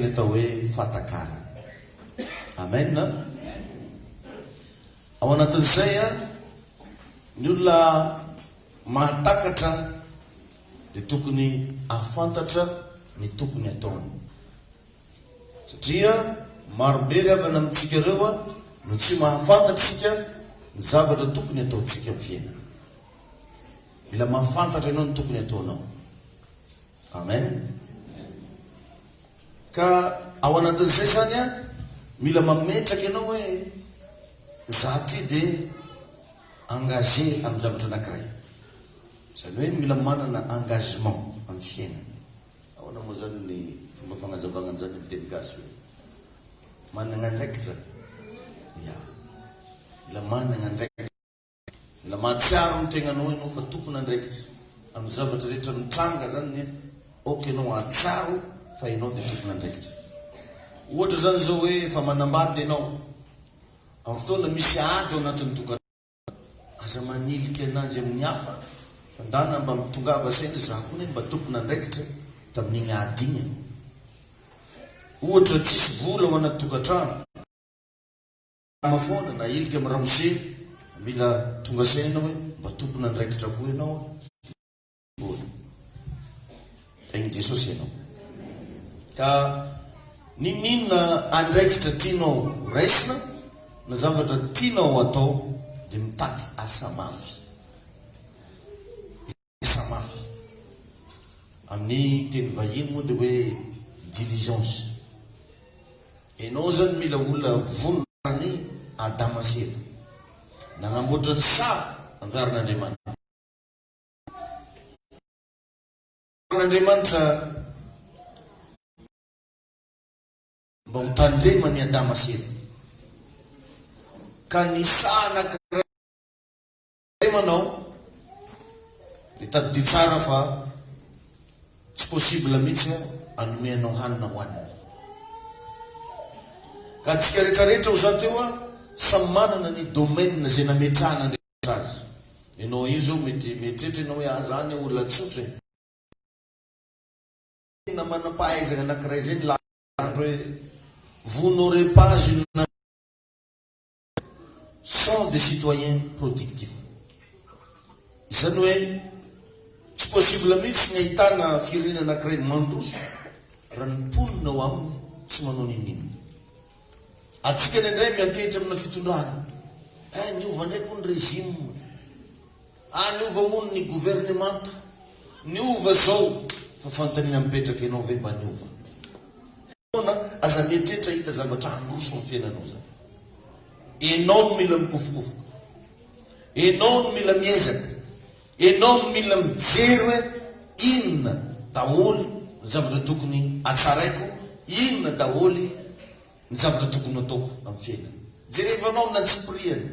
teny atao hoe fatakara. Amen. Ao anatin'izay ny olona mahatakatra dia tokony ahafantatra ny tokony ataony. Satria marobe ry avana amintsika ireo no tsy mahafantatritsika ny zavatra tokony ataontsika amin'ny fiainana. Mila mahafantatra ianao ny tokony ataonao. Amen. Ka ao anatin'izay zany mila mametraka ianao hoe za ty dia engagé amin'ny zavatra anankiray. Zany hoe mila manana engagement amin'ny fiainana. Ahoana moa zany ny fomba fagnazavana zany amin'ny teny gasy hoe manana andraikitra. Ya, mila manana andraikitra. Mila mahatsiaro ny tegnanao ianao fa tokony andraikitra amin'ny zavatra rehetra mitranga zany ok ianao ahatsiaro fa ianao dia tokony andraikitra. Ohatra zany zao hoe efa manambady ianao amin'ny fotoana misy ady ao anatin'ny tokantrano, aza manilika ananjy amin'ny hafa fa ndana mba mitongava saina za koa mba tokony andraikitra tamin'igny ady igny. Ohatra tsisy vola ao anaty tokantrano, mafoana na ilika amin'ny ramose, mila tonga saina hoe mba tokony andraikitra koa ianao. Egny Jesosy ianao. Ka ninona andraikitra tianao raisina na zavatra tianao atao dia mitaky asa mafy. Asa mafy amin'ny teny vahiny moa dia hoe diligence. Ianao zany mila olona vononarany Adama sy Eva nagnamboatra ny sary anjaran'Andriamanitra. N'Andriamanitra mba ho tandremany Adama sy Eva. Ka ny sahana manao hitadidio tsara fa tsy possible mihitsy anomeanao hanina hoanina. Ka atsika rehetrarehetra ho za teo samy manana ny domaine zay nametrahana Andriamanitra azy. Ianao io zao mety mietrehitra ianao hoe zany olona tsotra na manam-pahaizana anankiray zay landro hoe vous n'aurez pas une sans des citoyens productifs. Izany hoe tsy possible mihitsy ny ahitana firenena anankiray mandroso raha ny mponina ao aminy tsy manao ninina. Atsika indray miantehitra amina fitondrana. Niova ndraiky ny régime. Niova moa ny gouvernemanta. Niova zao fa fantanina mipetraka ianao ve mba niova. Aza mietrehitra hita zavatra androso amin'ny fiainanao zany. Ianao mila mikofokofoka. Ianao mila miezaka. Ianao mila mijery hoe inona daholo ny zavatra tokony atsaraiko, inona daholo ny zavatra tokony ataoko amin'ny fiainana. Jerevanao amina tsipriany.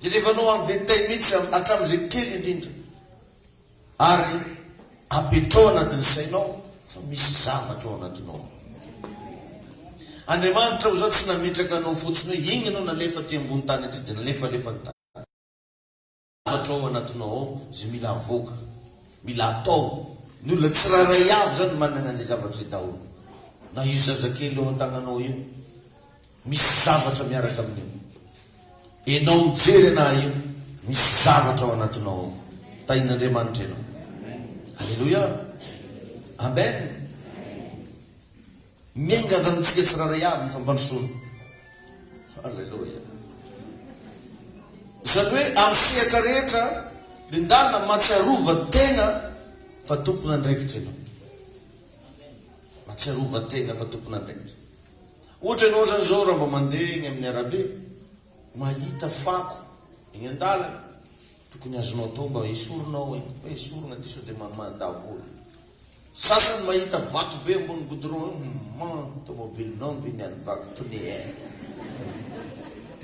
Jerevanao amin'ny détail mihitsy hatramin'izay kely indrindra. Ary apetrao anatin'ny sainao fa misy zavatra ao anatinao. Andriamanitra ho zao tsy nametraka anao fotsiny hoe igny anao nalefa ty ambony tany aty dia nalefa ny tany. Zavatra ao anatinao ao zay mila avoaka, mila atao. Ny olona tsiraray avy zany manana an'izay zavatra daholo. Na io zazakely ao an-tagnanao io misy zavatra miaraka amin'io. Ianao mijery anahy io misy zavatra ao anatinao ao. Tahin'Andriamanitra ianao. Alleluia. Amen. Miainga avy amintsika tsiraray avy ny fambansoana. Alleluia. Zany hoe amin'ny sehatra rehetra dia ndana matsiarova tena fa tompona andraikitra ianao. Matsiarova tena fa tompona andraikitra. Ohatra ianao zany zao raha mba mandeha eny amin'ny arabe mahita fako eny an-dalana, tokony azonao atao mba esoronao eny. Hoe esorona diso dia mandavola. Sasany mahita vato be ambony goudron tomobilinao mbe niany vaky pneu.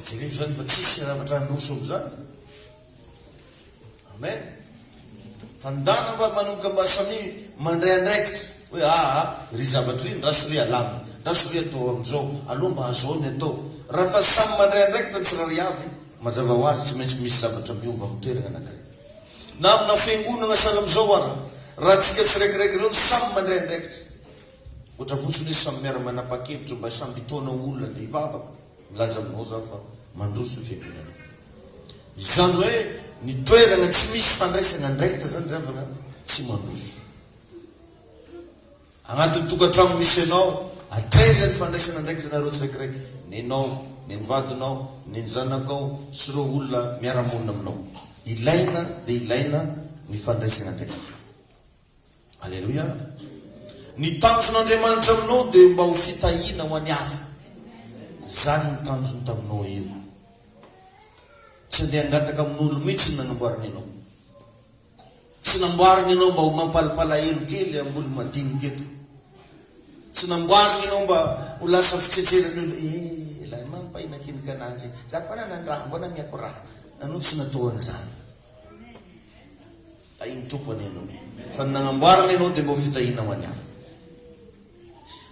Jerevy zany fa tsisy zavatra androso am'izany. Amen. Fandana mba manomboka mba samy mandray andraikitra hoe ry zavatra iny rasory alamina, rasory atao am'izao, aloha mba azaony atao. Raha fa samy mandray andraikitra tsirary avy mazava ho azy tsy maintsy misy zavatra miova amin'ny toerana anankiray. Na amina fiangonana sara am'izao raha tsika tsiraikiraiky ireo samy mandray andraikitra. Otra fotsiny hoe samy miara manapa-kevitra mba samby taona olona dia hivavaka milaza aminao za fa mandroso ny fiangonana. Izany hoe ny toerana tsy misy fandraisana andraikitra zany ravana tsy mandroso. Agnatin'ny tokantrano misy anao atraiza ny fandraisana andraikitra nareo tsiraikiraiky, ny anao, ny vadinao, ny zanakao sy ireo olona miara-monina aminao. Ilaina dia ilaina ny fandraisana andraikitra. Alleluia. Ny tanjon'Andriamanitra aminao dia mba ho fitahiana ho any hafa. Zany ny tanjony taminao io. Tsy handeha hangataka amin'olo mihitsy ny nanamboariny anao. Tsy namboariny anao mba ho mampalapalahelo kely amin'olo madinika eto. Tsy namboariny anao mba ho lasa fitsetserany olo. Lahy mampainakinika anazy. Za koa nandraha, mbona miako raha. Anao tsy natao an'izany. Iny tompony anao. Fa nanamboariny anao dia mba ho fitahiana ho any hafa.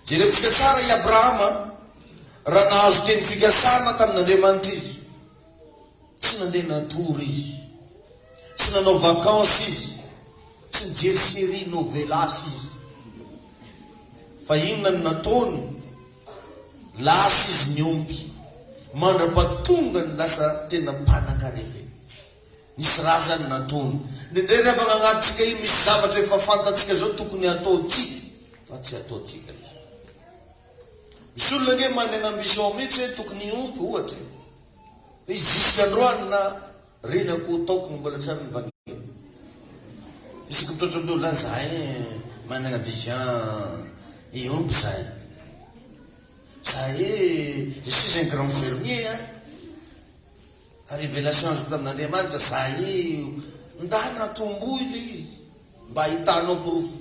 Jeretsika tsara i Abrahama raha nahazo teny fikasana tamin'Andriamanitra izy. Tsy nandeha natory izy, tsy nanao vakansy izy, tsy nijery série novelasy izy. Fa inona ny nataony? Lasa izy niompy, mandra-pahatonga ny lasa tena mpanan-karena. Nisy raha zany nataony. Nindray rehefa agnatintsika io misy zavatra efa fantatsika zao tokony ataotsika, fa tsy ataotsika izy. Misy olona nge manana ambition mihitsy hoe tokony iompy ohatra. Izy zisika androany na renako taoko mbola tsara ny vangely. Isika mitratra amin'olo la zahay manana vision iompy zahay. Zahay je suis un grand fermier. Révélation azoko tamin'Andriamanitra zahay ndana tomboily izy mba hitanao porofo.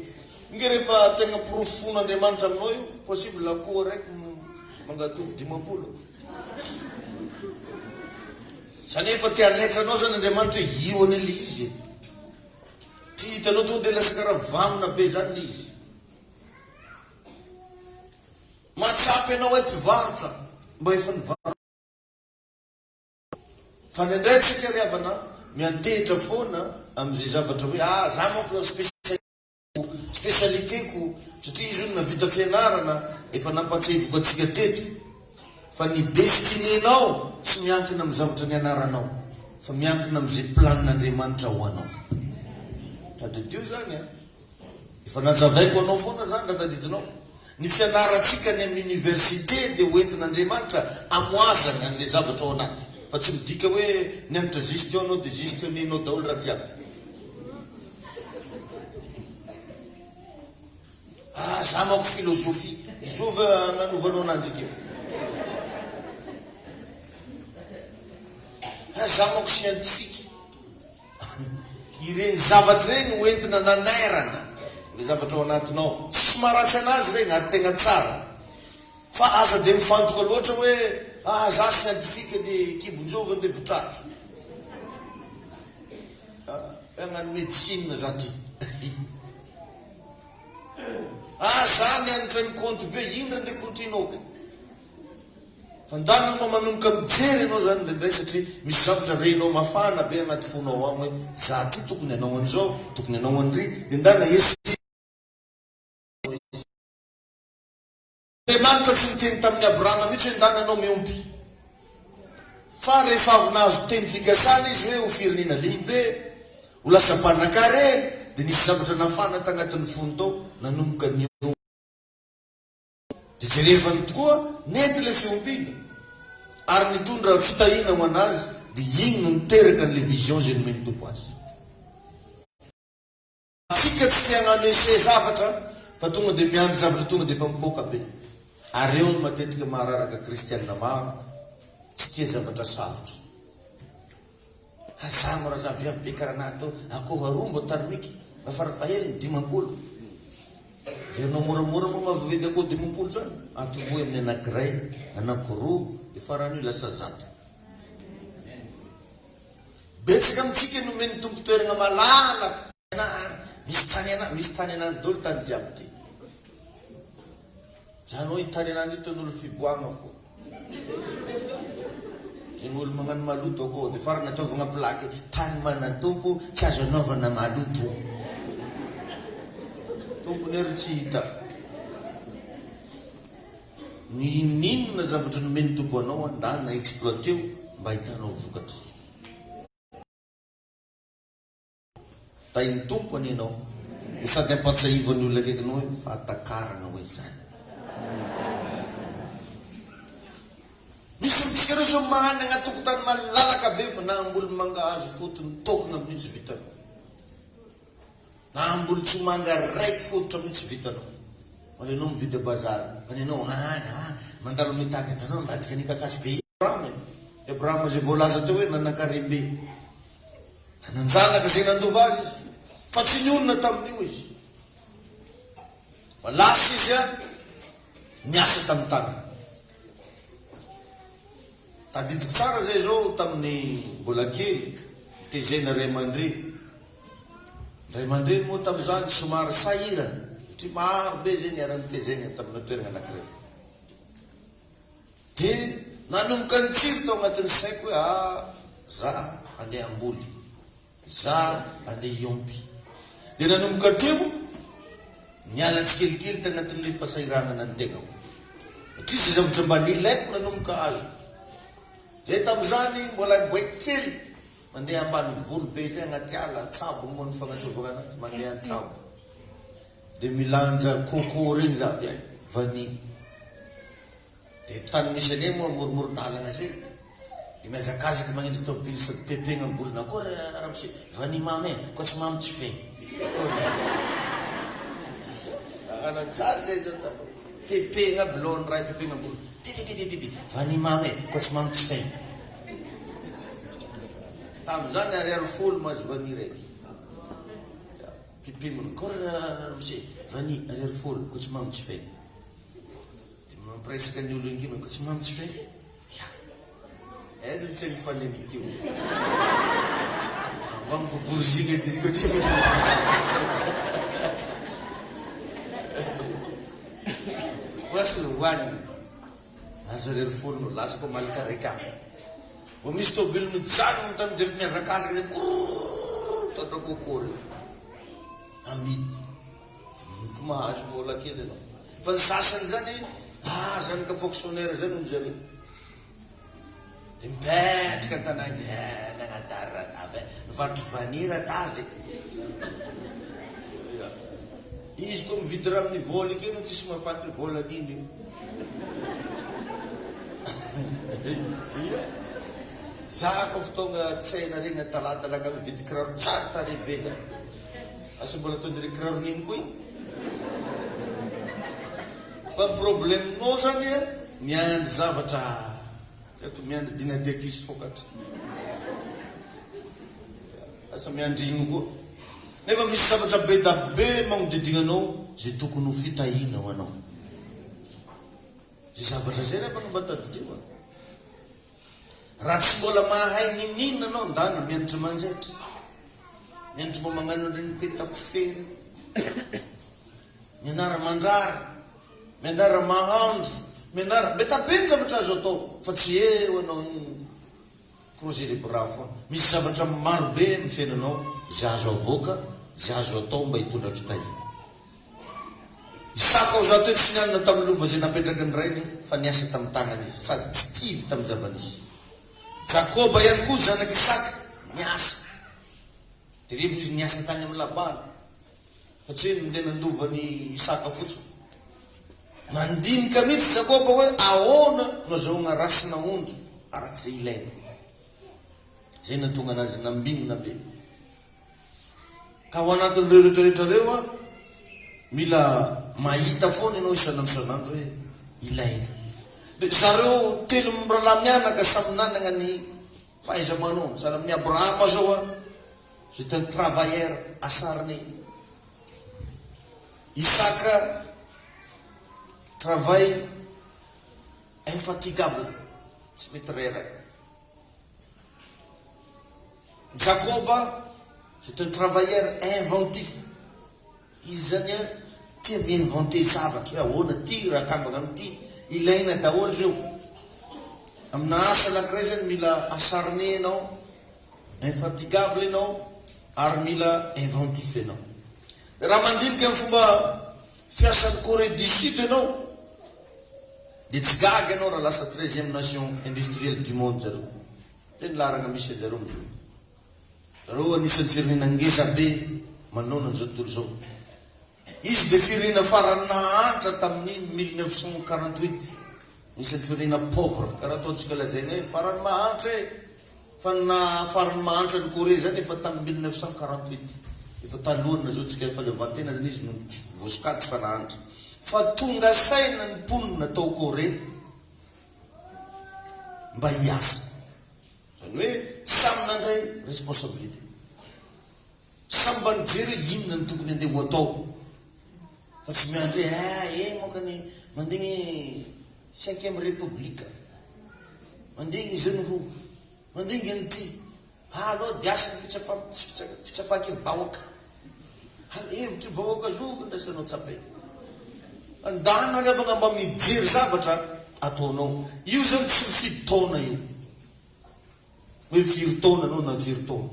Nge rehefa tena porofo fon'Andriamanitra aminao io, possible akoho raiky mangatoko 50. Zany efa te hanetranao zany Andriamanitra io an'ile izy eto. Ty hitanao tonga dia lasa karaha vangona be zany le izy. Matsapy anao hoe mpivarotra mba efa nivarotra. Fa nindray tsika ry havana miantehitra foana amin'izay zavatra hoe za manko spesialiteko satria izy io navita fianarana efa nampatsahivoko atsika teto. Fa ny destinenao tsy miankina amin'ny zavatra nianaranao, fa miankina amin'izay planin'Andriamanitra ho anao. Tadidio zany efa nazavaiko anao foana zany natadidinao. Ny fianaratsika ny amin'ny université dia hoentin'Andriamanitra amoazana an'ilay zavatra ao anaty. Fa tsy midika hoe nianatra gestion anao dia gestionnenao daholo raha jiaby. Za manko filosofia. Izova nanovanao ananjy keo. Za manko scientifique. Ireny zavatra reny hoentina nanairana ny zavatra ao anatinao. Tsy maratsy anazy reny ary tegna tsara. Fa aza dia mifantoka loatra hoe za scientifique dia kibonjovany dia votraky. Hagnano médecine za ty. Za nianatra ny compte be indra ndeha continue. Fa ndaniny mba manomboka mijery anao zany ndraindray satria misy zavatra renao mafana be agnaty fonao ao hoe za ty tokony anao an'izao, tokony anao an'ry, dia ndana Andriamanitra tsy niteny tamin'ny Abrahama mihitsy hoe ndana anao miompy. Fa rehefa avy nahazo teny fikasana izy hoe ho firenena lehibe, ho lasa mpanan-karena, dia nisy zavatra nafana tagnatin'ny fony tao nanomboka ny io. Dia jerevany tokoa nety ilay fiompiana ary nitondra fitahiana ho anazy, dia igny no niteraka an'ilay vision zay nomeny tompo azy. Tsika tsy te hagnano ese zavatra fa tonga dia miandry zavatra tonga dia efa mipoaka be. Ary eo matetika mahararaka kristianina maro tsy tia zavatra sarotra. Azamo raha za viavy be karaha nato akoho arombo tarimiky afarafahely 50. Vianao moramora moa mahavavedy akoho 50 zany. Atomboy amin'ny anankiray, anankiroa, dia farany io lasa 100. Betsaka amintsika nomeny tompo toerana malalaka. Misy tany ananjy daholo tany jiaby ty. Zany hoe tany ananjy io tan'olo fiboagna fo. Zany olo magnano maloto akoho dia farany ataovana plaky tany mana tompo tsy azo anaovana maloto. Tompony ery tsy hita. ninona zavatra nomeny tompo anao andany na exploiteo mba hitanao vokatra. Tainy tompo any ianao sady ampatsahivany olona akaikinao hoe fahatakarana hoe zany. Misy mitsika zao mahany agnatokotany malalaka be fa na ambolo mangahazo fotony tokona amin'io tsy vitanao, na ambolo tsy manga raiky fototra amin'io tsy vitanao. Fa ianao mividy bazary, fa ianao mandalo amin'ny tany hitanao mbatrika ny kakazo be. Abraham zay voalaza teo hoe nanankarembe nanjanaka zay nandova azy izy, fa tsy nionona tamin'io izy, fa lasa izy miasa tamin'ny tany. Tadidiko tsara zay zao tamin'ny mbola kely tezena ray aman-dreny moa tamin'izany somary sahira satria maro be zay niarany tezena tamin'ny toerana anankiray. De nanomboka nitsiry tao agnatin'ny saiko hoe za andeha amboly, za andeha iompy. De nanomboka teo niala tsikelikely tagnatin'le fahasahiranana ny tegna satria zay zavatra mba nilaiko nanomboka azo. Zay tamin'izany mbola boeky kely mandeha ambany volo be zay agnaty ala tsabo moa ny fagnatsovana anazy, mandeha an-tsabo. De milanja kôkô regny za avy agny vanille. De tany misy ane moa moromoron-dalagna zay de miazakazaky magnendriky tobily sady pepegna amborona akory raha misy vanille mamy koa tsy mamy tsy fe. Agna tsara zay zao ta pepegna blonde raha pepegna amborona vanille mamy koa tsy mamy tsy fe. Tamin'izany ariary folo mahazo vanille raiky. Pepegna akory raha misy vanille ariary folo koa tsy mamy tsy fe. Presque ny olo ingina ko tsy mamy tsy feky. Aiza tsy mifanenikio. Ambamiko bourgine edy izy ko tsy feky. Voasy hoanina. Azo ariary folo no lasa ko malaka raika. Vo misy tôbily mijanona tamy defa miazakazaka zay tatra kokory. Amidy. Ko mahazo vola kely anao. Fa ny sasany zany zany ka fonctionnaire zany mizare de mipetraka tanany nagnadarana avy mivarotry vanira tavy. Izy koa mividy raha amin'ny vola ike no tsisy mahafanty vola niny io. Za koa fotonga tsaina regny talatalaga mividy kiraro tsara tare be zany. Asa mbola ataon'ire kiraro niny koa fa probleminao zany miandry zavatra to miandry dinadepisy fokatra. Asa miandry igny koa nefa misy zavatra be da be magnodidignanao zay tokony ho fitahina ho anao. Zay zavatra zay rehefa mba tadidiwa raha tsy mbola mahay ninina anao ndana miandry manjaitra, miandry mba magnano regny petako fery, mianara mandrary, mianara mahandro, mianara mety be ny zavatra azo atao fa tsy eo anao creuser les bras foana. Misy zavatra maro be amin'ny fiainanao zay azo avoaka, zay azo atao mba hitondra fitahina. Isaka ao zato tsy nianana tamin'ny lova zay napetraky ny rainy fa niasa tamin'ny tagnany izy sady tsy kivy tamin'ny zavanisy. Jakoba ihany koa zanaky Isaka niasa. De rehefa izy niasa tany amin'ny Labana satria mandeha nandovany Isaka fotsiny. Mandinika mihitsy Jakoba hoe ahoana no azahoagna rasina ondro arak'izay ilaina. Zay natonga anazy nambinina be. Ka ho anatin'ireo rehetrarehetra reo mila mahita foana ianao isanandro hoe ilaina. De zareo telo mirahalahy mianaka samy nanagna ny fahaiza-manao. Sahala amin'ny Abrahama zao c'est un travailleur acharné. Isaka travail infatigable, tsy mety reraka. Jakoba c'est un travailleur inventif. Izy zany tia mi-inventer zavatra hoe ahoana ty raha kambagna amity ilaina daholo reo. Amina asa anankiray zany mila acharné anao, infatigable anao ary mila inventif anao. Raha mandinika amin'ny fomba fiasan'ny Corée du Sud anao Dia tsy gaga ianao raha lasa 13e nation industrielle du monde zareo. Tena larana misy zareo amizao. Zareo anisan'ny firenena ngeza be manoloana an'izao tontolo izao. Izy dia firenena farany nahantra tamin'ny 1948. Isan'ny firenena pauvre, karaha ataontsika lazaina hoe farany mahantra e. Fa farany mahantra ny Corée zany efa tamin'ny 1948. Efa talohana zao tsika efa leovantena zany izy no voasokajy fa nahantra. Fa tonga saina ny mponina tao Corée mba hiasa. Zany hoe samy nandray responsabilité. Samy mba nijery hoe inona ny tokony andeha ho atao. Fa tsy miandry mokany mandegny 5e république. Mandegny jeune roux. Mandegny an'ity. Aloha diasa fitsapaky bahoaka. Hevitry bahoaka zovy ndraisanao tsapay. Andana levana mba mijery zavatra ataonao. Io zany tsy mifidy taona io. Hoe firy taona anao na firy taona.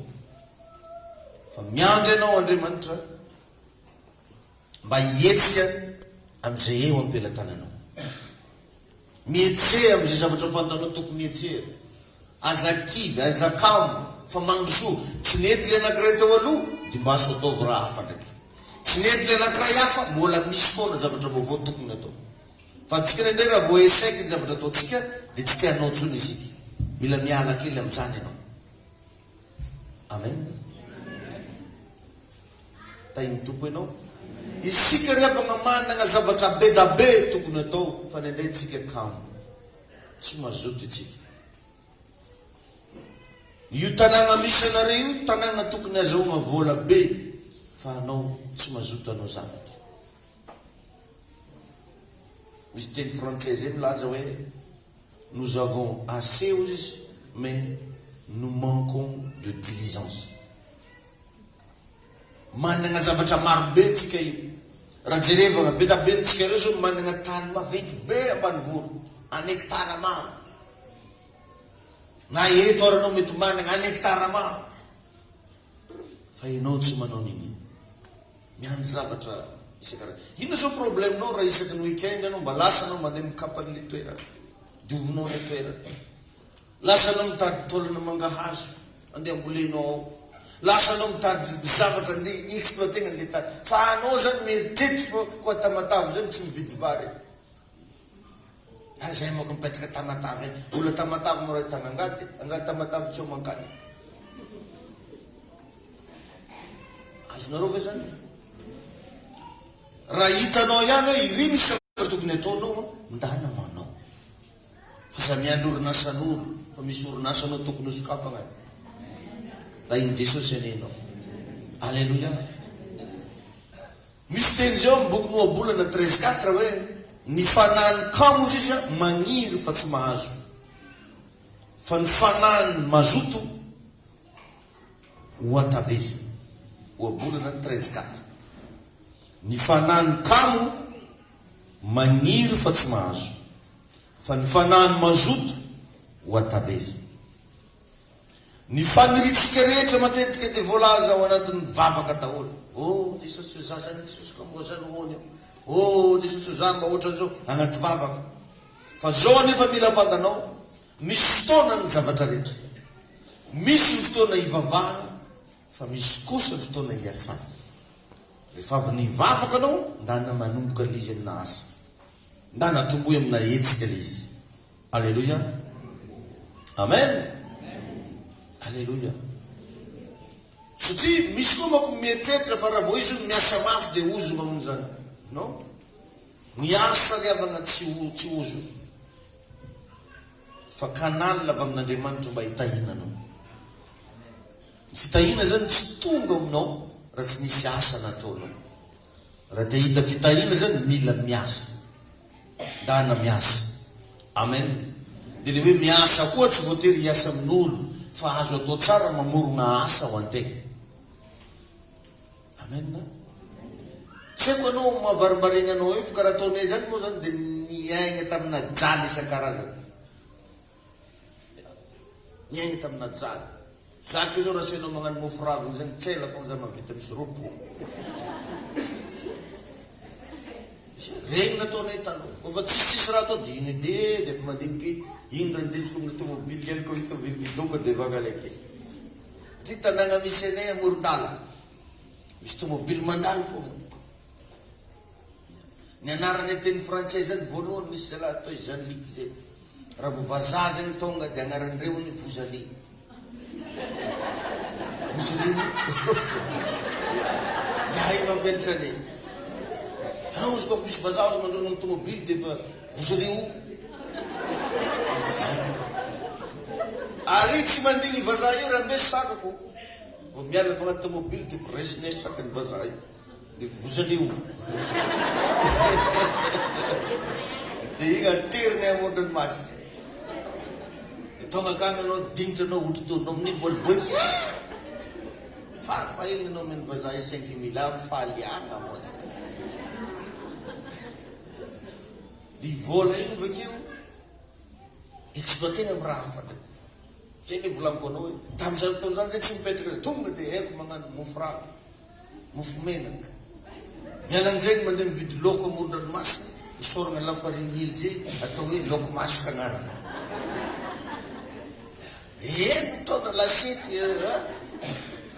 Fa miandry anao Andriamanitra mba hietsika am'izay eo ampelantananao. Mietsea am'izay zavatra fantanao tokony mietsea. Azakivy, azakamo, fa mangsoa. Tsy nety le anankiray tao aloha, dia mba aso ataovy raha hafa ndraiky. Tsy nety le anankiray hafa, mbola misy foana zavatra vaovao tokony atao. Fa tsika nendray raha vao esaiky ny zavatra ataontsika, dia tsy te hanao tsony isika. Mila miala kely amin'izany ianao. Amen. Tain'ny tompo ianao. Isika rehefa manana zavatra be da be tokony atao, fa nendray tsika kamo. Tsy mazoto itsika. Io tanàna misy anareo io, tanàna tokony azahoana vola be, fa anao tsy mazoto anao zavatra. Misy teny français zay milaza hoe nous avons assez aux izy, mais nous manquons de diligence. Manana zavatra maro be tsika io. Raha jerevana be da be ntsika reo zao manana tany maventy be ambanivolo, an hectare maro. Na eto aranao mety manana an hectare maro. Fa ianao tsy manao nini. Miandry zavatra isakaraha. Ino zao probleminao raha isaky ny weekend anao mba lasa anao mandeha mikapany le toerana. Diovinao le toerana. Lasa anao mitady tolana mangahazo, andeha ambolenao ao. Lasa anao mitady zavatra andeha exploitena le tany. Fa anao zany mieritreritra fa koa Tamatave zany tsy mividy vary. Zay moko mipetraka Tamatave. Olo Tamatave moa raha tagna angady, angady Tamatave tsy homankany. Azonareo ve zany? Raha hitanao ihany hoe iry misy zavatra tokony ataonao, ndana manao. Fa sa miandry orinasan'olo, fa misy orinasanao tokony hosokafana. Da iny Jesosy anenao. Alleluia. Misy teny zao amboky Noabolana 13:4 hoe ny fanahany kamo izy magniry fa tsy mahazo. Fa ny fanahany mazoto ho atavezina. Noabolana 13:4. Ny fanahany kamo magniry fa tsy mahazo. Fa ny fanahany mazoto ho atavezina. Ny faniritsika rehetra matetika dia voalaza ao anatin'ny vavaka daholo. Oh, Jesosy zazany Jesosy ka mbo zany hoany eo. Oh, Jesosy zany mba ohatran'izao anaty vavaka. Fa zao nefa mila fantanao, misy fotoana ny zavatra rehetra. Misy ny fotoana ivavahana, fa misy kosa ny fotoana hiasana. Rehefa avy ny vavaka anao, ndana manomboka lizy amina asa. Ndana tomboy amina hetsika lizy. Alleluia. Amen. Alleluia. Satria misy koa mako mieritreritra fa raha vao izy miasa mafy dia ozo mamono zany. No? Miasa riavana tsy ozo. Fa kanal avy amin'Andriamanitra mba hitahina anao. Fitahina zany tsy tonga aminao raha tsy nisy asa nataonao. Raha te hita fitahina zany mila miasa. Dana miasa. Amen. Dia le hoe miasa koa tsy voatery hiasa amin'olo, fa azo atao tsara mamorona asa ho antegna. Amen. Tsy haiko anao mahavarimbariana anao io, fa karaha ataonay zany moa zany dia niaigna tamina jaly isan-karazany. Niaigna tamina jaly. Zaka zao raha sainao magnano mofo raviny zany, tsela fa za mahavita misy ropo. regny nataonay taloha fa tsisy raha atao diny de fa mandiniky iny raha ndesiko amin'ny tomobily kely koa izy tomobily midoka de vangalaky ty tanàna misy anay amoron-dala misy tomobily mandalo fogna ny anarany teny frantsay zany voalohany misy zalahy atao Jean-Luc zay raha vo vazaha zany tonga de anaran'ireo ny Vozali yahay mampianatranay anao izy koa misy vazaha ozy mandrona amin'ny tomobily de fa Vozali ary tsy mandigny vazaha io raha mbesy sakako vo miala magnaty tomobily de fa raisiny sakany vazaha io de Vozali de igny ateriny amondranomasina tonga akagny anao dignitra anao otrotronao amin'ny mbola boiky fa iny anao meny vazaha 5 000 faly agna moa di vola iny vakeo exploitena amin'ny raha hafa ndraiky zay le volaniko anao hoe tam'izany fotoana zany zay tsy mipetraka tonga de haiko magnano mofo rava mofo menaka mialan'izay mandeha mividy loko amoron-dranomasina isoragna lafariny hily zay atao hoe loko masaka agnarana de mitondra lasiety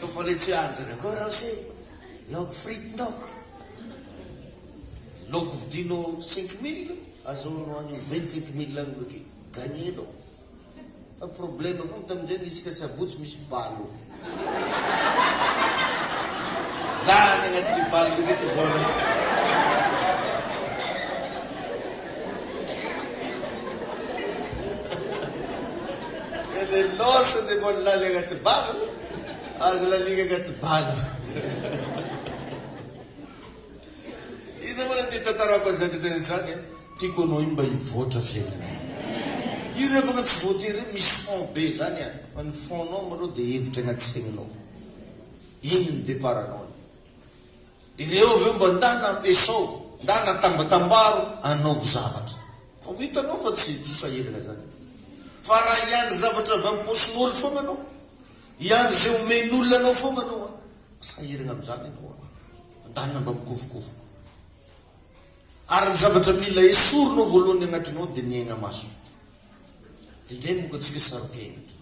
kofa le tsy andriny koa raha se loko fritinao loko vidino 5 000 azahoanao any 25 000 agny bake gagnenao fa problème fogna tam'izay isika sabotsy misy balo lany agnatin'ny balo reky vola le losa de mbola laly agnaty balo azo laliga agnaty balo ina mana de tantarako an'izany rehetrarehetra zany tiako anao iny mba hivoatra fiainana io rehefa agnaty voatery misy fond be zany fa ny fondnao maloha de hevitra agnaty saigninao iny ny deparanao de reo aveo mba ndana ampiasao ndana tambatambaro anaovo zavatra fa hitanao fa tsy sahirana zany fa raha iandry zavatra avy amin'ny posin'olo fogna anao iandry zay omen'olona anao fogna anao sahirana am'izany anao ndanina mba mikofokofo ary ny zavatra mila esorinao voalohany agnatinao de niaigna maso indray moka atsika sarokenitra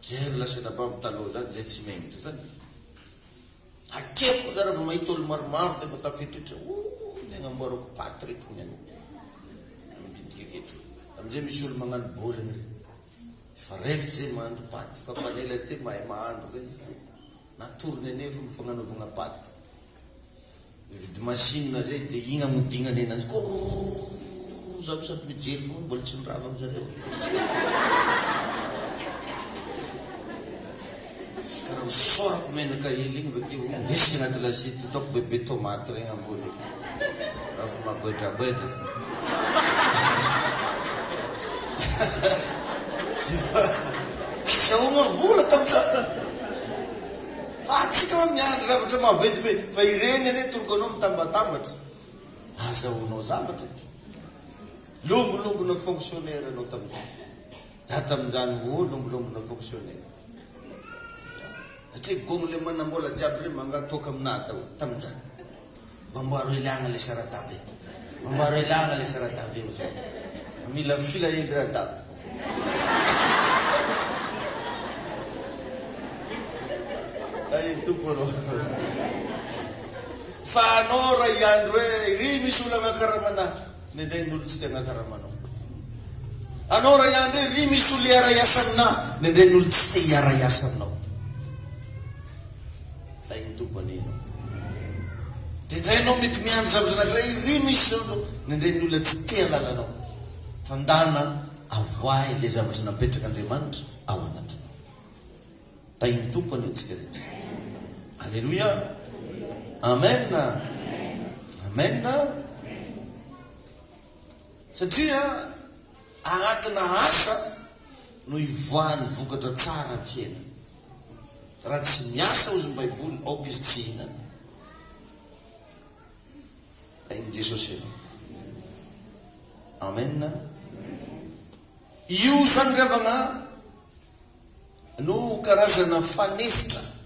jery lasenabavy taloha zany zay tsy menitra zany akefo zara va mahita olo maromaro de fa tafetritra niagnamboarako paty reto ny anao midikeketra am'izay misy olo magnano boliny re fa raikitra zay mahandro paty fa panela ty mahay mahandro zay natorony anefa mifagnanovagna paty vidy machine zay de igny amodignany ananjy ko zaho sady mijery fogna mbola tsy mirava am'zareo karaha misorako menaka hely igny vakeo ndesika agnaty lasiety ataoko bebe tomate regny ambony raha fa magoetragoetra fa azahoagna vola tam'izany fa atsika miandry zavatra maventy be fa ireny ane toroka anao mitambatambatra azahoanao zavatra longolongona fonctionnaire anao tam'izany za tam'izany vo longolongona fonctionnaire satria gogno le manambola jiaby re mangatoka aminah dao tam'izany mbamboaro ilagna le saratave mbamboaro ilagna le saratave zao mila fila egradable ay tupo no fa anao raha iandro hoe ry misy olo agnakarama-nah nendray n'olo tsy te agnakarama-nao anao raha iandro hoe ry misy olo iara-iasa aminah nendray n'olo tsy te iara-iasa aminao fa igny tompo anino de ndray anao mety miandro zavatra anakiray ry misy olo nendray n'olo tsy te alalanao fa ndana avoay le zavatra napetraka Andriamanitra ao anatinao ta igny tompo anio tsika rehetra Alléluia. Amen. Amen. Satria agnatina asa no ivoahany vokatra tsara ny fiainana. Raha tsy miasa ozy ny Baiboly aoka izy tsy hinana. Ain'i Jesosy. Amen. Io zany revagna no karazana fanefitra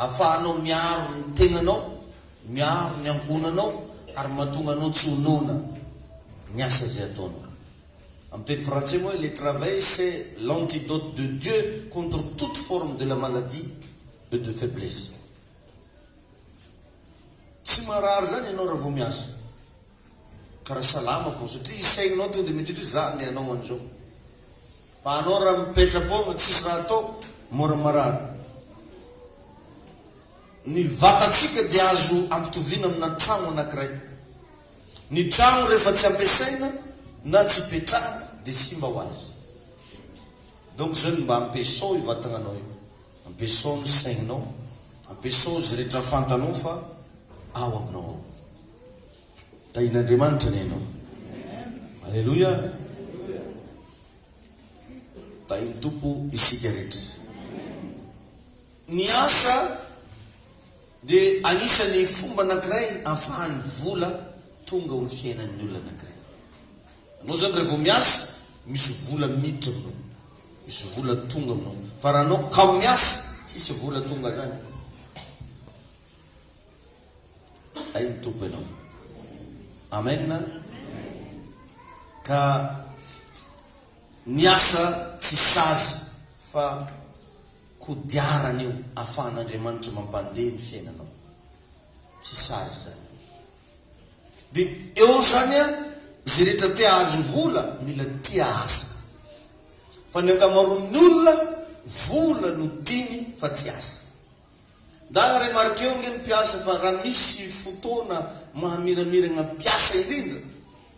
afahanao miaro ny tegnanao, miaro ny ankonanao, ary mahatonga anao tsy honona ny asa zay ataonao. Amin'ny teny français moa, le travail c'est l'antidote de Dieu contre toute forme de la maladie et de faiblesse. Tsy marary zany ianao raha vao miasa, karaha salama fô satria isainao to dia mety za le anao an'izao. Fa anao raha mipetra-po tsisy raha atao, mora marary. Ny vatatsika dia azo ampitoviana amina trano anankiray. Ny trano rehefa tsy ampiasaina na tsy petrahana dia simba ho azy. Donc zany mba ampiasao io vatagnanao io, ampiasao ny sainao, ampiasao izy rehetra fantanao fa ao aminao ao. Tahin'Andriamanitra ny ianao. Alleluia. Tahin'ny Tompo isika rehetra. Ny asa dia anisan'ny fomba anankiray ahafahan'ny vola tonga ho fiainan'ny olona anankiray. Anao zany rehefa miasa, misy vola miditra aminao, misy vola tonga aminao. Fa raha anao ka miasa, tsisy vola tonga zany. Tahin'ny Tompo ianao. Amen. Ka ny asa tsy sazy fa kodiarana io ahafahan'Andriamanitra mampandeha ny fiainanao. Tsy sazy zany. Dia eo zany izy rehetra te ahazo vola mila tia asa. Fa ny ankamaroan'ny olona vola no tiany fa tsy asa. Dala remarkeo nge ny mpiasa fa raha misy fotoana mahamiramirana mpiasa indrindra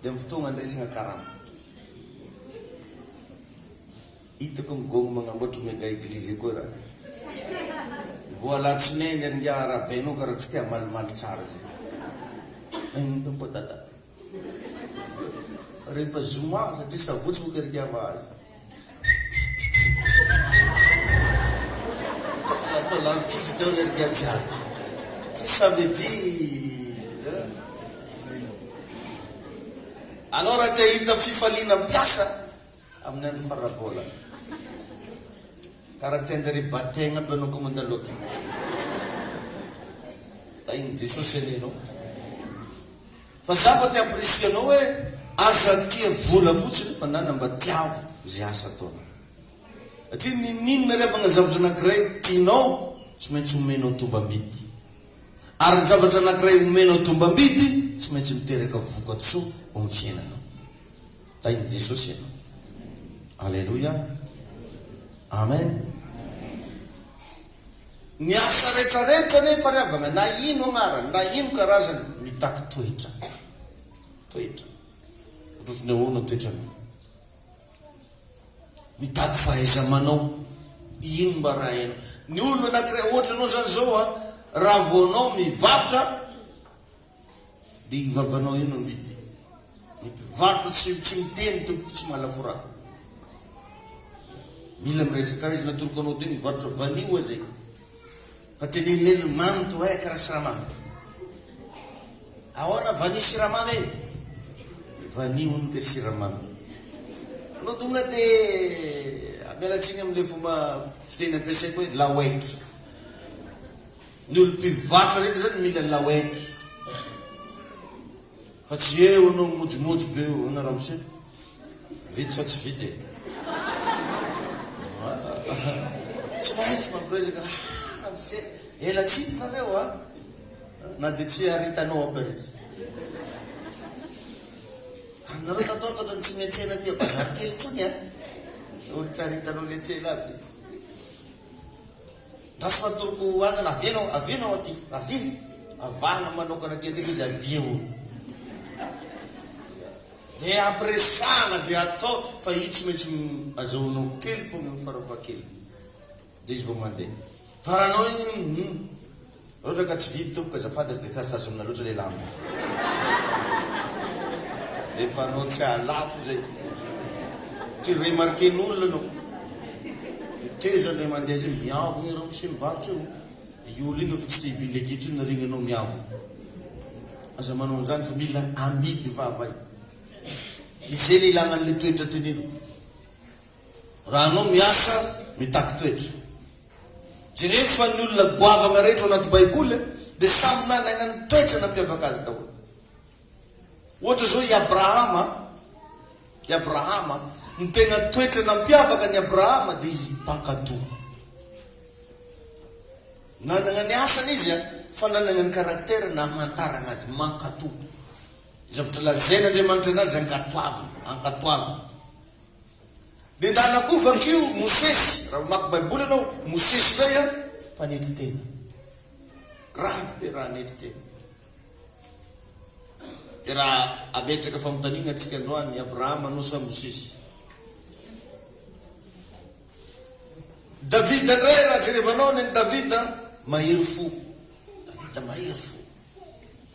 dia amin'ny fotoana andresina karama. Hitako migongo magnamboatra mega eglize koa raha. Voalatsinainy ary ngia arabenao ka raha tsy tia malimaly tsara zay. Tompo dada. Rehefa zoma satria savotsy mo kerikava azy. Atao lampizy tao le riga jiaby. Tsy samedi. Anao raha te hita fifaliana mpiasa amin'ny andro farabola. Karaha tianjare bategna be anao komanda loatra. Tahin'i Jesosy anenao. Fa zava te apprécier anao hoe aza tia vola fotsiny fa nana mba tiavo zay asa ataona. Satria ninona rehefa na zavatra anankiray tianao tsy maintsy omenao tombam-bidy. Ary ny zavatra anankiray omenao tombam-bidy tsy maintsy miteraka vokatsoa ho amin'ny fiainanao. Tahin'i Jesosy ianao. Alleluia. Amen. Ny asa rehetrarehetra nefa riavana na ino agnarany na ino karazany mitaky toetra. Toetra. Ohatrany ahoana toetranao? Mitaky fahaiza-manao. Ino mba raha hainao? Ny olona anankiray ohatra anao zany zao raha vao anao mivarotra dia ivavanao ino amidy. Ny mpivarotra tsy miteny tompoko tsy malaforaha. Mila miresaka izy natoroko anao teny mivarotra vanio zay. Fa teneneneny manto hoe karaha siramamy. Ahoana vanio siramamy e? Vanio ny ke siramamy. Anao tonga dia amialatsiny amin'ilay fomba fiteny ampiasaiko hoe laoeky. Ny olo mpivarotra rehetra zany mila laoeky. Fa tsy eo anao mimojomojo be eo na ramose. Vidy sa tsy vidy e? Tsy maintsy mampiresaka ramose ela tsity nareo na dia tsy aritanao aby izy. Aminareo tataotatra tsy miantsena ty bazary kely tsony olo tsy aritanao le tsela aby izy. Rasy fatoroko hoanana avianao aty avino avana manokana kely ndraiky izy avia olo dia ampiresana dia atao fa io tsy maintsy azahoanao kely fogna amin'ny farafaha-kely dia izy vao mandeha. Fa raha anao iny ohatra ka tsy vidy tompoka azafady azy dia trasazy amina loatra le lamba. Efa anao tsy halafo zay. Ty remarken'olona anao. Teza le mandeha zay miavo ny raha misy mivarotra io. Io olo iny fa tsy te hivily akitra io nareny anao miavo. Aza manao an'izany fa mila amidy vavay. Izay le ilàgnan'le toetra teneniko. Raha anao miasa mitaky toetra. Rehefa ny olona goavana rehetra ao anaty baiboly dia samy nanana ny toetra nampiavaka azy daholo. ohatra zao i Abrahama ny tena toetra nampiavaka ny Abrahama dia izy mpankatoa. Nanana ny asany izy fa nanana ny karaktera na hamantarana azy mankatoa. Zavatra lazaina Andriamanitra anazy ankatoavina. Dia ndana koa vakio Mosesy, raha mamaky Baiboly anao, Mosesy zay mpanetry tena. Grave be raha netry tena. Dia raha ametraka famotanina antsika androany Abrahama no sa Mosesy. David ndray raha jerevanao ny Davida mahery fo. Davida mahery fo.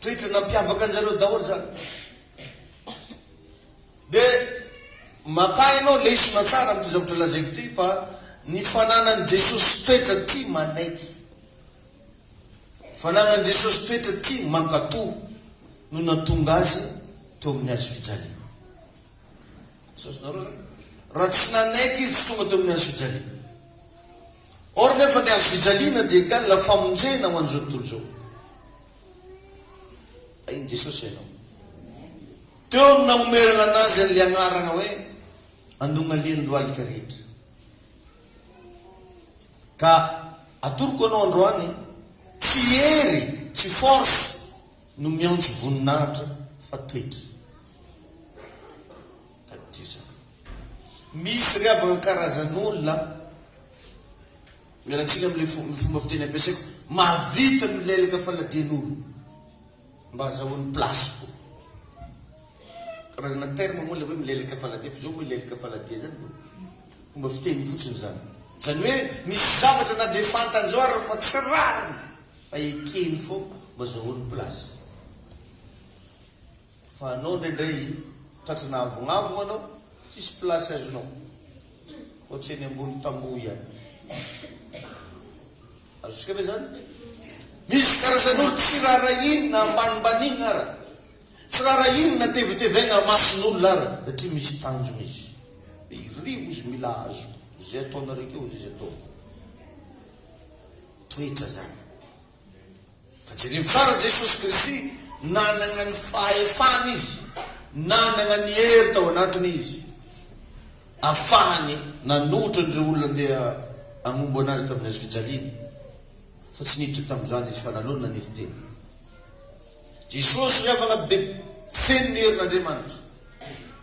Toetra nampiavaka anjareo daholo zany. Dia makainao le izy matsara amin'ny zavatra lazaiko ty fa ny fananan'i Jesosy toetra ty manaiky. Fananan'i Jesosy toetra ty mankatoa no natonga azy teo amin'ny hazo fijaliana. Sosonareo raha tsy nanaiky izy tonga teo amin'ny hazo fijaliana. Or nefa ny hazo fijaliana dia egal la famonjena ho an'izao tontolo zao. Iny Jesosy ianao. Teo namomerana anazy an'le agnarana hoe andongaliany loalika rehetra. Ka atoroko anao androany tsy hery, tsy force no miantso voninahitra fa toetra. Misy riavana karazan'olona miaratsika amin'le fomba fiteny ampiasaiko mahavita milelaka faladian'olo mba azahoany plasy. Karazana terme moa le hoe milelaka faladia, fa zao hoe milelaka faladia zany fomba fiteny fotsiny zany. Zany hoe misy zavatra na dia fantanjoara fa tsy rariny fa ekeny fo mba azahoany plasy. Fa anao ndraindray tratrana avognavo anao tsisy plasy azonao ohatsy eny ambony tamboho ihany. Azosika ve zany? Misy karazan'olo tsy rarahinina ambanimbaniny ara, tsy rarahinina tevitevegna mason'olona ara, satria misy tanjona izy. Irivo izy mila azo, zay ataonareo izy atao. Toetra zany. Ka jereo tsara Jesosy Kristy nanana ny fahefana izy, nanana ny hery tao anatiny izy, afahany nanotra ndreo olona ndeha agnombo anazy tamin'ny hazo fijaliana. Fa tsy niditra tamin'izany izy fa nalona nety tena. Jesosy riavana be feno ny herin'Andriamanitra.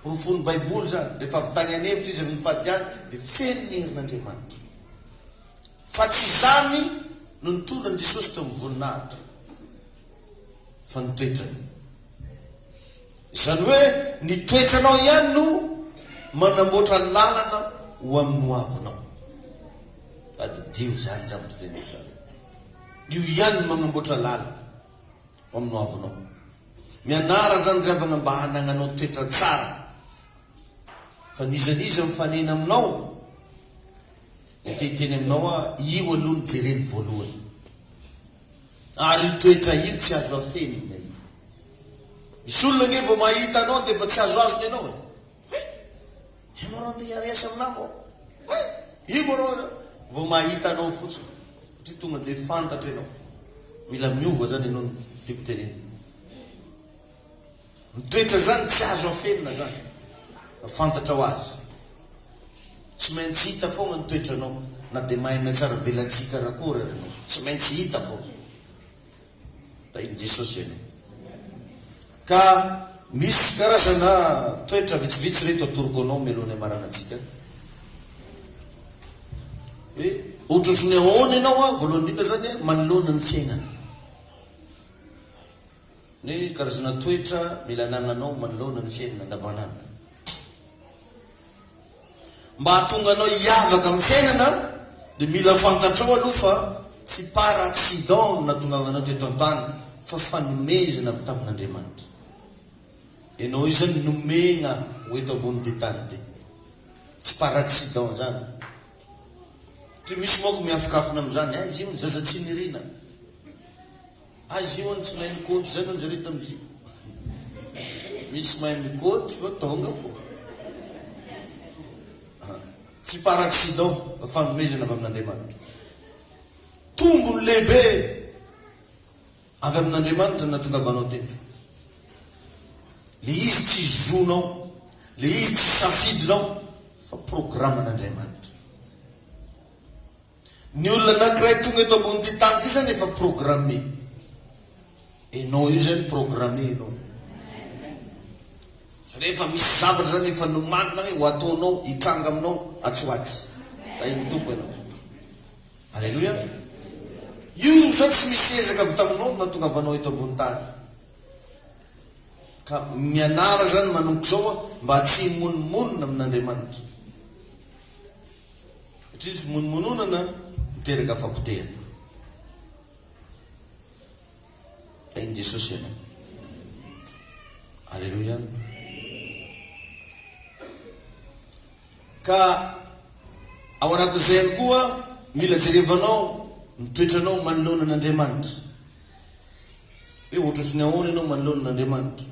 Porofony Baiboly zany, rehefa avy tany anevitra izy amin'ny fadiany dia feno ny herin'Andriamanitra. Fa tsy zany no nitondra ny Jesosy teo amin'ny voninahitra, fa ny toetrany. Izany hoe ny toetranao ihany no manamboatra lalana ho amin'ny hoavinao. Dio zany zavatra teneko zany. Io ihany no manamboatra lalana ho amin'ny hoavinao. Mianara zany riavana mba hanananao toetra tsara. Fa nizaniza mifanena aminao, teteny aminao io aloha ny jereny voalohany. Ary io toetra io tsy azo afenina io. Misy olona nge vao mahita anao dia efa tsy azo azony ianao. Io marao andeha hiaresa aminao. Io marao vao mahita anao fotsiny. Satria tonga dia fantatra ianao. Mila miova zany ianao no tiako teneny. Ny toetra zany tsy azo afenina zany. Fantatra ho azy. Tsy maintsy hita foana ny toetranao, na dia mahay tsara velantsika rakory ianao. Tsy maintsy hita foana. Da iny Jesosy ianao. Ka misy karazana toetra vitsivitsy reto atoroko anao mialohan'ny amarana antsika. Ohatrany ahoana ianao voalohany indrindra zany manoloana ny fiainana. Ny karazana toetra mila anananao manoloana ny fiainana andavanandro. Mba hahatonga anao hiavaka amin'ny fiainana dia mila fantatrao aloha fa tsy para accident natongavanao teto an-tany fa fanomezana avy tamin'Andriamanitra. Ianao izy zany nomena hoeto ambony dia tany ty. Tsy para accident zany. Tsy misy moako miafokafona amin'izany. Izy io ny zaza tsy nirina. Izy io tsy mahay mikoty zany no jareo tamin'izy. Misy mahay mikoty fa tonga fo. Tsy para accident fanomezana avy amin'Andriamanitra. Tombony lehibe avy amin'Andriamanitra natongavanao teto. le izy tsy zonao, le izy tsy safidinao, fa programan'Andriamanitra. Ny olona anankiray tonga eto ambony ty tany ty zany efa programme. Enao io zany programme enao. Sa rehefa misy zavatra zany efa nomanina hoe ho ataonao, hitranga aminao atsoatsy. Tainy tompo enao. Alleluia. Io zany tsy misy ezaka avy taminao na tonga avanao eto ambony tany. Ka mianara zany manomboka zao mba tsy monmonona amin'Andriamanitra. Satria izy monmononana miteraka fampitehana. Tainy Jesosy enao. Alleluia. Ka ao anatin'izay ihany koa mila jerevanao mitoetranao manoloana an'Andriamanitra. Hoe ohatrany ahoana ianao manoloana an'Andriamanitra.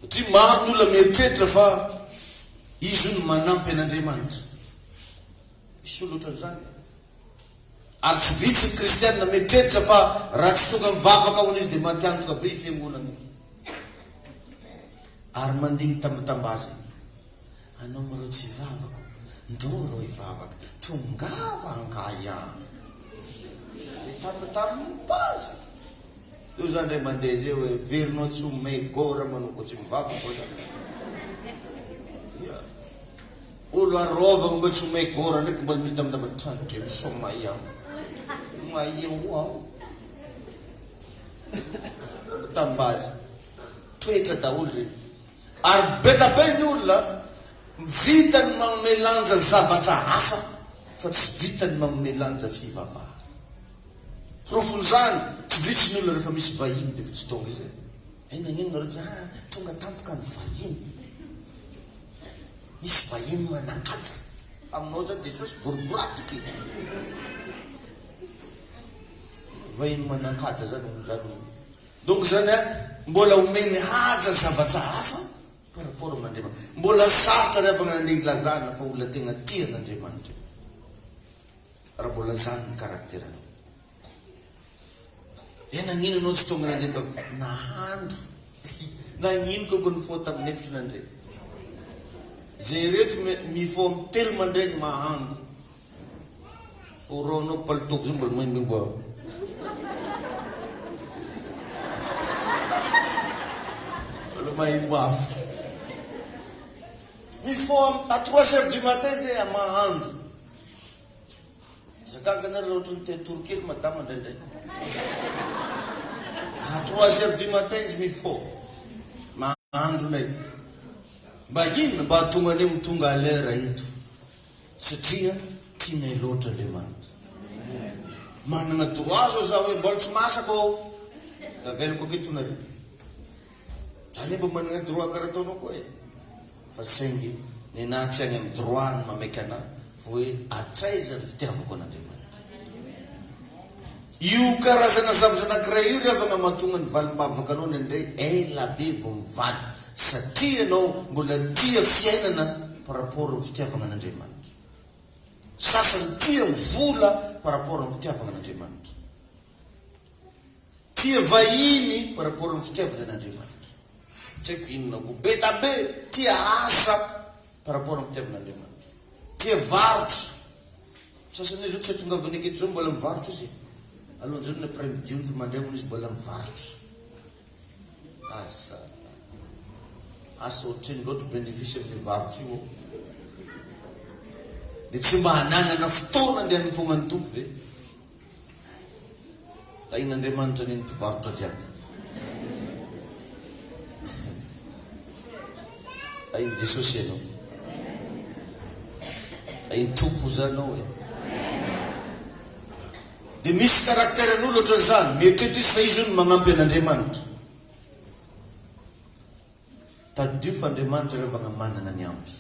Satria maro ny olona mieritreritra fa izy no manampy an'Andriamanitra. Misy olona ohatran'izany. Ary tsy vitsy ny kristianina mieritreritra fa raha tsy tonga mivavaka ao izy dia matiantoka be fiangonana. Ary mandiny tambatambazy. Anao marao tsy vavaka, ndoro rao ivavaka, tongava angaya. Tambatambazy. Io zany ray mandeha zay hoe verinao tsy homey gora manoko tsy mivavaka koa zany. Olo arova mba tsy homey gora ndraiky mba mitambatambatandre misomay aho. Maio aho. Tambazy. Toetra daholo reny. Ary betabe ny olona vitany mamelanja zavatra hafa fa tsy vitany mamelanja fivavaha. Profon'izany tsy vitsy ny olona rehefa misy vahiny dia tsy tonga izay. Nagnino nareo tonga tampoka ny vahiny. Misy vahiny manakatra. Aminao zany dia Jesosy boriboratiky. Vahiny manakatra zany. Donc zany mbola omeny haja zavatra hafa par rapport amin'Andriamanitra. Mbola sarotra rehefa nandeha ilazana fa olona tena tia an'Andriamanitra. Raha mbola zany ny karakteranao. Nagnino anao tsy tonga nandeha nahandro. Nagnino koa mbo nifao tamin'ny efitra nandre. Zay reto mifao amin'ny telo mandray mahandro. Oranao palitoko zay mbola maimbo. Mbola maimbo afo. Mifao à 3h du matin zay mahandro. Zakaganareo ohatrany teny torokely madama ndraindray. À 3h du matin izy mifao mahandro nay. Mba inona mba tonga aneo tonga à l'heure eto. Satria tianay loatra Andriamanitra. Manana droit zao za hoe mbola tsy masaka ao. Laveloko aketo nareo. Zany mba manana droit karaha ataonao koa e. Fa saingy nenahy tsy agny amin'ny droit ny mamaiky anahy fa hoe atraiza ny fitiavako an'Andriamanitra. Io karazana zavatra anankiray io rehefa mahatonga ny valim-bavaka anao nendray ela be vao mivaly. Satria anao mbola tia fiainana par rapport amin'ny fitiavana an'Andriamanitra. Sasany tia vola par rapport amin'ny fitiavana an'Andriamanitra. Tia vahiny par rapport amin'ny fitiavana an'Andriamanitra. Tsy haiko inona koa betabe tia asa par rapport amin'ny fitiavana an'Andriamanitra. Tia varotra. Sasany zao tsy tonga avy aketo zao mbola mivarotra izy. Aloha zao ny après-midi ny mandraigna izy mbola mivarotra. Asa ohatrany loatra bénéfice amin'ny varotra io. Dia tsy mba hananana fotoana andeha hanompoana ny tompo ve? Tahin'Andriamanitra ny mpivarotra jiaby. Tahin' Jesosy ianao. Tahin' tompo zanao e. Dia misy karakteran'olo ohatran'izany, mieritreritra izy fa izy io no magnampy an'Andriamanitra. Tadio fa Andriamanitra rehefa manana ny ampy.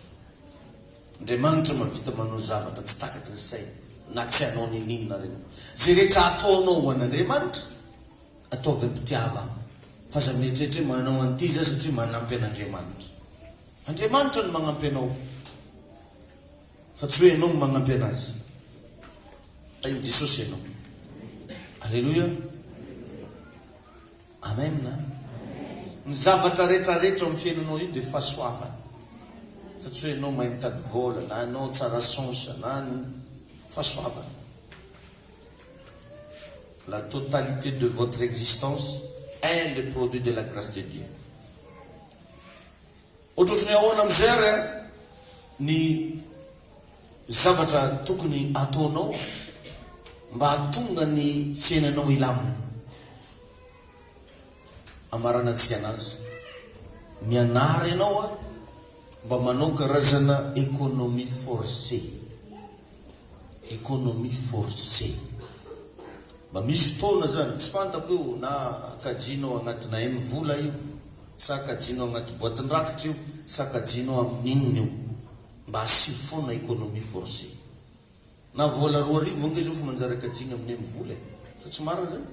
Andriamanitra mahavita manao zavatra tsy takatry ny saina, na tsy hanao ninina reny. Zay rehetra ataonao ho an'Andriamanitra, ataovy am-pitiavana. Fa za mieritreritra hoe manao an'ity za satria manampy an'Andriamanitra. Andriamanitra no magnampy anao. Fa tsy hoe ianao no magnampy anazy. Tahin' Jesosy ianao. Alleluia. Amen. ny zavatra rehetrarehetra amin'ny fiainanao io dia fahasoavana. Satria ianao mahay mitady vola, na ianao tsara sonsa, na ny fahasoavana. La totalité de votre existence est le produit de la grâce de Dieu. Ohatrohatry ny ahoana amin'izay ary ny zavatra tokony ataonao mba hahatonga ny fiainanao ilamina. Amaranantsika anazy, mianara ianao mba manao karazana économie forcée. Économie forcée. Mba misy fotoana zany, tsy fantako io na kajianao agnatina vola io, sa kajianao agnaty boatin-drakitra io, sa kajianao amin'inona io. Mba asio foana économie forcée. Na vola 2 arivo nge zao fa manjary kajiana amin'ny vola. Fa tsy marina zany.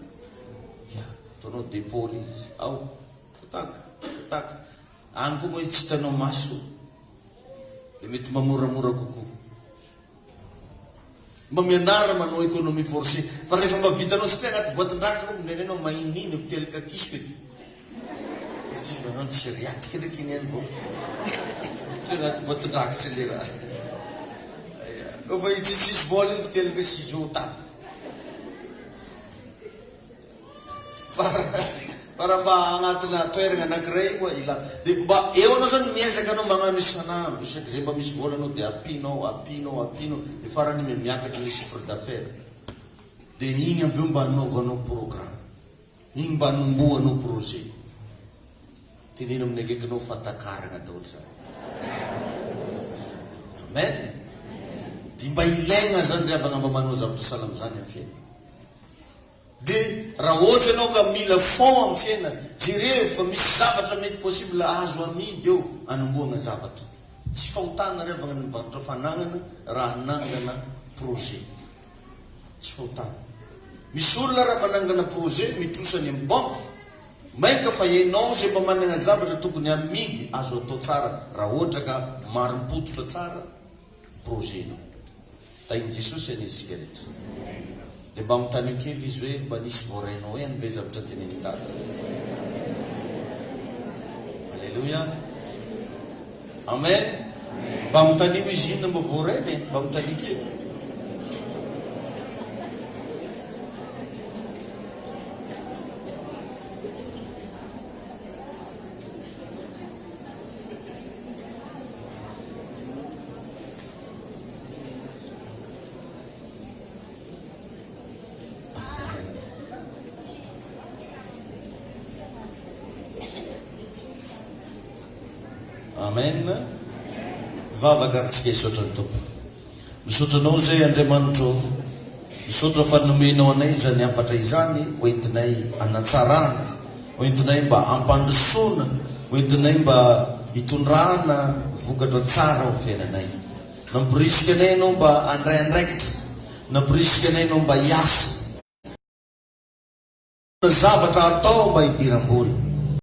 Ya, ataonao dépôt izy. Ao, taka. Any koa moa tsy hitanao maso. Dia mety mamoramora kokoa. Mba mianara manao économie forcée. Fa rehefa mba vitanao satria agnaty boatin-drakitra nenenao mahinina vitelika kiso ety. Tsy riatika ndraiky iny ihany koa. Satria agnaty boatin-drakitra le raha. Kofa itsisisy vola iny vitelika ciseaux tato. Para mba agnatina toerana anankiray koa ila. Dia mba eo anao zany miezaka anao magnano isan'andro. Isak'izay mba misy vola anao dia apinao. Dia farany miakatra ny chiffre d'affaires. Dia igny avy eo mba anaovanao programme. Igny mba anombohanao projet. Tinino amin'ny akaikinao fatakarana daholo zany. Amen. Dia mba ilaigna zany ravagna mba manao zavatra salama zany amin'ny fiaina. Dia raha ohatra ianao ka mila fond amin'ny fiaina, jereo fa misy zavatra mety possible azo amidy eo anombohana zavatra. Tsy fahotana ravagna ny mivarotra fanagnana raha nangana projet. Tsy fahotana. Misy olona raha manangana projet mitrosany amin'ny banque, mainka fa ianao zay mba manana zavatra tokony amidy azo atao tsara raha ohatra ka marim-pototra tsara projet-nao. Tain'i Jesosy anisika rehetra. Dia mba mitany kely izy hoe mba nisy voarainao hoe an've zavatra teneny Dada. Alléluia. Amen. Mba mitanio izy inona mba voarainy, mba mitany kely. Amen. Vavakarintsika hisaotra ny tompo. Misaotranao zay Andriamanitro, misaotra fa nomenao anay izany hafatra izany hoentinay anatsarana, hoentinay mba ampandrosoana, hoentinay mba hitondrana vokatra tsara ho fiainanay. Namporisika anay ianao mba andray andraikitra, namporisika anay ianao mba hiasa zavatra atao mba hidiram-bola.